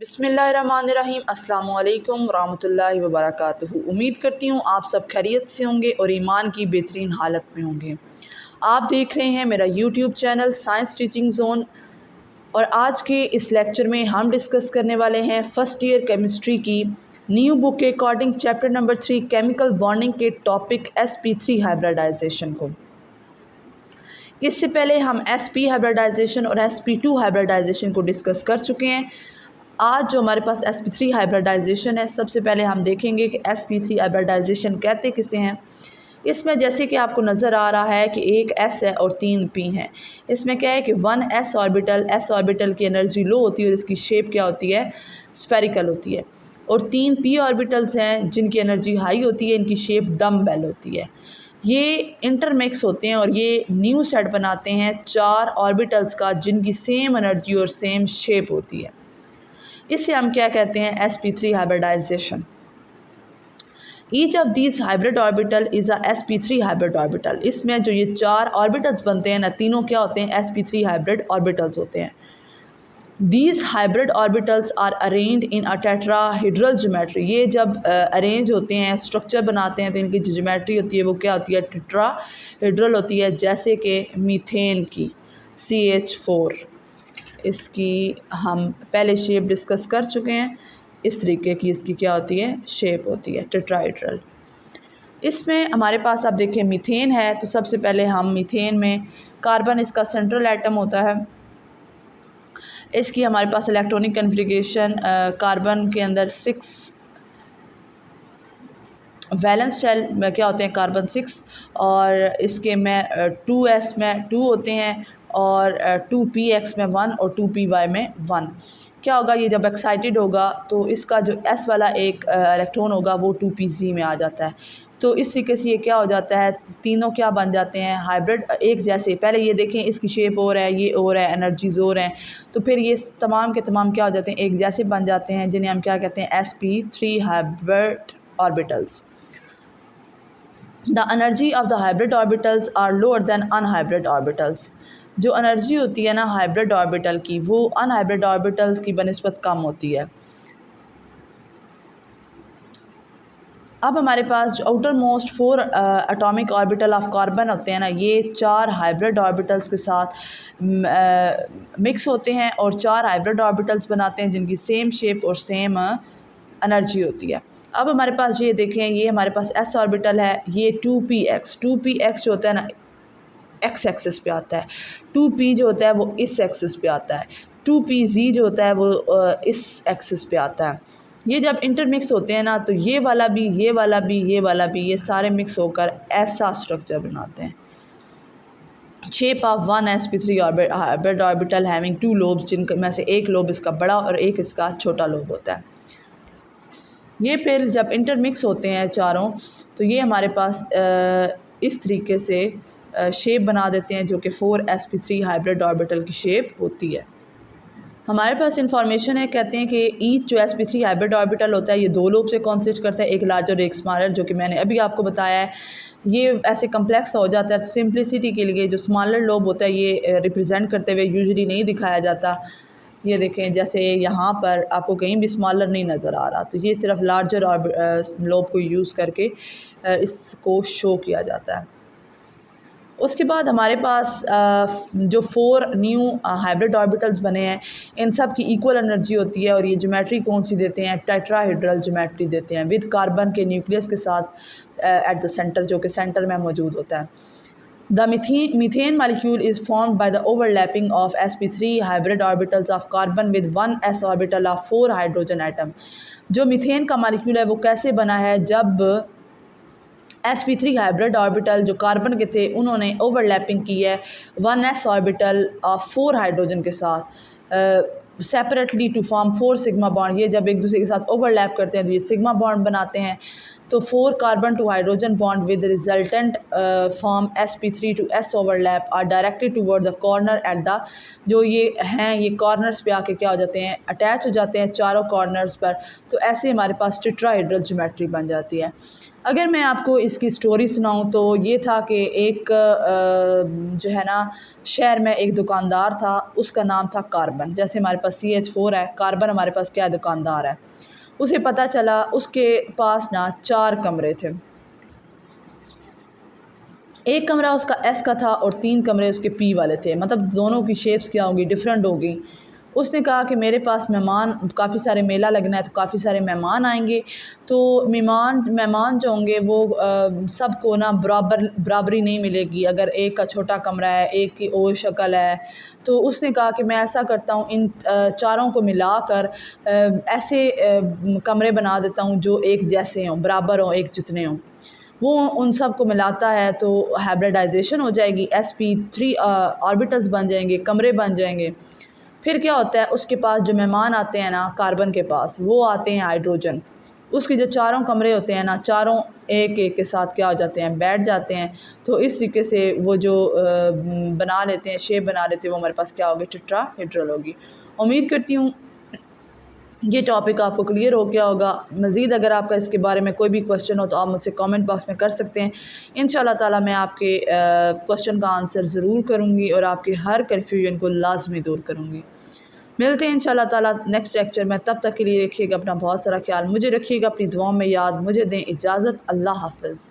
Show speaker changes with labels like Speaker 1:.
Speaker 1: बिस्मिल्लाहिर्रहमानिर्रहीम अस्सलामु अलैकुम रहमतुल्लाहि व बरकातुहू। उम्मीद करती हूँ आप सब खैरियत से होंगे और ईमान की बेहतरीन हालत में होंगे। आप देख रहे हैं मेरा YouTube channel science teaching zone और आज के इस लेक्चर में हम डिस्कस करने वाले हैं फ़र्स्ट ईयर केमिस्ट्री की न्यू बुक के according chapter number 3 chemical bonding के टॉपिक sp3 हाइब्रिडाइजेशन को। इससे पहले हम sp हाइब्रिडाइजेशन और sp2 हाइब्रिडाइजेशन को डिस्कस कर चुके हैं। आज जो हमारे पास sp3 हाइब्रिडाइजेशन है, सबसे पहले हम देखेंगे कि sp3 हाइब्रिडाइजेशन कहते किसे हैं। इसमें जैसे कि आपको नज़र आ रहा है कि एक s है और 3 p हैं। इसमें क्या है कि 1s ऑर्बिटल की एनर्जी लो होती है और इसकी शेप क्या होती है, स्फेरिकल होती है, और 3 p ऑर्बिटल्स हैं जिनकी एनर्जी हाई होती है, इनकी शेप डम्बेल होती है। ये इंटरमिक्स होते हैं और ये न्यू सेट बनाते हैं 4 ऑर्बिटल्स का जिनकी सेम एनर्जी और सेम शेप होती है। इसे हम क्या कहते हैं, sp3 hybridization. Each of these hybrid orbital is a sp3 hybrid orbital. इसमें जो ये 4 ऑर्बिटल्स बनते हैं ना, तीनों क्या होते हैं, sp3 हाइब्रिड ऑर्बिटल्स होते हैं। These hybrid orbitals are arranged in a tetrahedral geometry. ये जब अरेंज होते हैं, स्ट्रक्चर बनाते हैं, तो इनकी जो ज्योमेट्री होती है वो क्या होती है, टेट्राहेड्रल होती है। जैसे कि मीथेन की CH4, इसकी हम पहले शेप डिस्कस कर चुके हैं। इस तरीके की इसकी क्या होती है, शेप होती है टेट्राहेड्रल। इसमें हमारे पास आप देखें मीथेन है, तो सबसे पहले हम मीथेन में कार्बन इसका सेंट्रल एटम होता है। इसकी हमारे पास इलेक्ट्रॉनिक कन्फिगरेशन, कार्बन के अंदर 6 वैलेंस शेल में क्या होते हैं, कार्बन 6, और इसके में 2s में 2 होते हैं और 2px में 1 और 2py में 1। क्या होगा, ये जब एक्साइटेड होगा तो इसका जो s वाला एक इलेक्ट्रॉन होगा वो 2pz में आ जाता है। तो इस तरीके से ये क्या हो जाता है, तीनों क्या बन जाते हैं, हाइब्रिड एक जैसे। पहले ये देखें इसकी शेप और है, ये और है, एनर्जीज और हैं, तो फिर ये तमाम के तमाम क्या हो जाते हैं, एक जैसे बन जाते हैं, जिन्हें हम क्या कहते हैं, sp3 hybrid orbitals. The energy of the hybrid orbitals are lower than unhybrid orbitals. जो एनर्जी होती है ना हाइब्रिड ऑर्बिटल की, वो अनहाइब्रिड ऑर्बिटल्स की बनिस्बत कम होती है। अब हमारे पास जो outer most 4 atomic orbital of carbon होते हैं ना, ये 4 हाइब्रिड ऑर्बिटल्स के साथ मिक्स होते हैं और 4 हाइब्रिड ऑर्बिटल्स बनाते हैं जिनकी सेम शेप और सेम एनर्जी होती है। अब हमारे पास ये देखें, ये हमारे पास s ऑर्बिटल है, ये 2px जो होता है ना, x एक्सिस पे आता है। 2p जो होता है वो इस एक्सिस पे आता है। 2pz जो होता है वो इस एक्सिस पे आता है। ये जब इंटरमिक्स होते हैं ना, तो ये वाला भी, ये वाला भी, ये वाला भी, ये सारे मिक्स होकर ऐसा स्ट्रक्चर बनाते हैं। Shape of 1 sp3 hybrid orbital having 2 lobes, जिनमें से एक लोब इसका बड़ा और एक इसका छोटा लोब होता है। ये फिर जब इंटरमिक्स होते हैं चारों, तो ये हमारे पास इस तरीके से शेप बना देते हैं, जो कि 4 sp3 हाइब्रिड ऑर्बिटल की शेप होती है। हमारे पास इंफॉर्मेशन है, कहते हैं कि ईच जो sp3 हाइब्रिड ऑर्बिटल होता है ये 2 लोब से कॉन्सिस्ट करता है, एक लार्जर और एक स्मॉलर, जो कि मैंने अभी आपको बताया है। ये ऐसे कम्प्लेक्स हो जाता है, तो सिंप्लिसिटी के लिए जो स्मॉलर लोब होता है ये रिप्रेजेंट करते हुए यूजुअली नहीं दिखाया जाता। ये देखें, जैसे यहाँ पर आपको कहीं भी स्मॉलर नहीं नज़र आ रहा, तो ये सिर्फ लार्जर लोब को यूज़ करके इसको शो किया जाता है। उसके बाद हमारे पास जो 4 न्यू हाइब्रिड ऑर्बिटल्स बने हैं, इन सब की इक्वल एनर्जी होती है और ये ज्योमेट्री कौन सी देते हैं, टेट्राहेड्रल ज्योमेट्री देते हैं, विद कार्बन के न्यूक्लियस के साथ एट द सेंटर, जो कि सेंटर में मौजूद होता है। The methane molecule is formed by the overlapping of sp3 hybrid orbitals of carbon with 1 s orbital of 4 hydrogen atom. जो मीथेन का मालिक्यूल है वो कैसे बना है, जब sp3 हाइब्रिड ऑर्बिटल जो कार्बन के थे उन्होंने ओवरलैपिंग की है 1s ऑर्बिटल ऑफ 4 हाइड्रोजन के साथ separately to form 4 sigma bond. ये जब एक दूसरे के साथ ओवरलैप करते हैं तो ये सिग्मा बॉन्ड बनाते हैं। तो 4 carbon to hydrogen bond with resultant form sp3 to s overlap are directed toward the corner at the, जो ये हैं ये कॉर्नर्स पे आके क्या हो जाते हैं, अटैच हो जाते हैं चारों कॉर्नर्स पर। तो ऐसे हमारे पास टेट्राहेड्रल ज्योमेट्री बन जाती है। अगर मैं आपको इसकी स्टोरी सुनाऊं तो ये था कि एक जो है ना शहर में एक दुकानदार था, उसका नाम था कार्बन। जैसे हमारे पास CH4 है, कार्बन हमारे पास क्या दुकानदार है। उसे पता चला उसके पास ना 4 कमरे थे। एक कमरा उसका S का था और 3 कमरे उसके P वाले थे, मतलब दोनों की शेप्स क्या होंगी, डिफरेंट होगी। उसने कहा कि मेरे पास मेहमान, काफ़ी सारे मेला लगना है तो काफ़ी सारे मेहमान आएंगे, तो मेहमान जो होंगे वो सबको ना बराबरी नहीं मिलेगी। अगर एक का छोटा कमरा है, एक की और शक्ल है, तो उसने कहा कि मैं ऐसा करता हूँ, इन चारों को मिलाकर ऐसे कमरे बना देता हूँ जो एक जैसे हों, बराबर हों, एक जितने हों। वो उन सब को मिलाता है तो हाइब्रिडाइजेशन हो जाएगी, sp3 ऑर्बिटल्स बन जाएंगे, कमरे बन जाएंगे। फिर क्या होता है, उसके पास जो मेहमान आते हैं ना कार्बन के पास, वो आते हैं हाइड्रोजन। उसके जो चारों कमरे होते हैं ना, चारों एक एक के साथ क्या हो जाते हैं, बैठ जाते हैं। तो इस तरीके से वो जो बना लेते हैं, शेप बना लेते हैं, वो हमारे पास क्या होगी, टेट्राहेड्रल होगी। उम्मीद करती हूँ ये टॉपिक आपको क्लियर हो गया होगा। मज़ीद अगर आपका इसके बारे में कोई भी क्वेश्चन हो तो आप मुझसे कमेंट बॉक्स में कर सकते हैं। इंशाल्लाह ताला मैं आपके क्वेश्चन का आंसर ज़रूर करूँगी और आपके हर कन्फ्यूजन को लाजमी दूर करूँगी। मिलते हैं इंशाल्लाह ताला नेक्स्ट लेक्चर में। तब तक के लिए रखिएगा अपना बहुत सारा ख्याल, मुझे रखिएगा अपनी दुआओं में याद। मुझे दें इजाज़त। अल्लाह हाफ़िज़।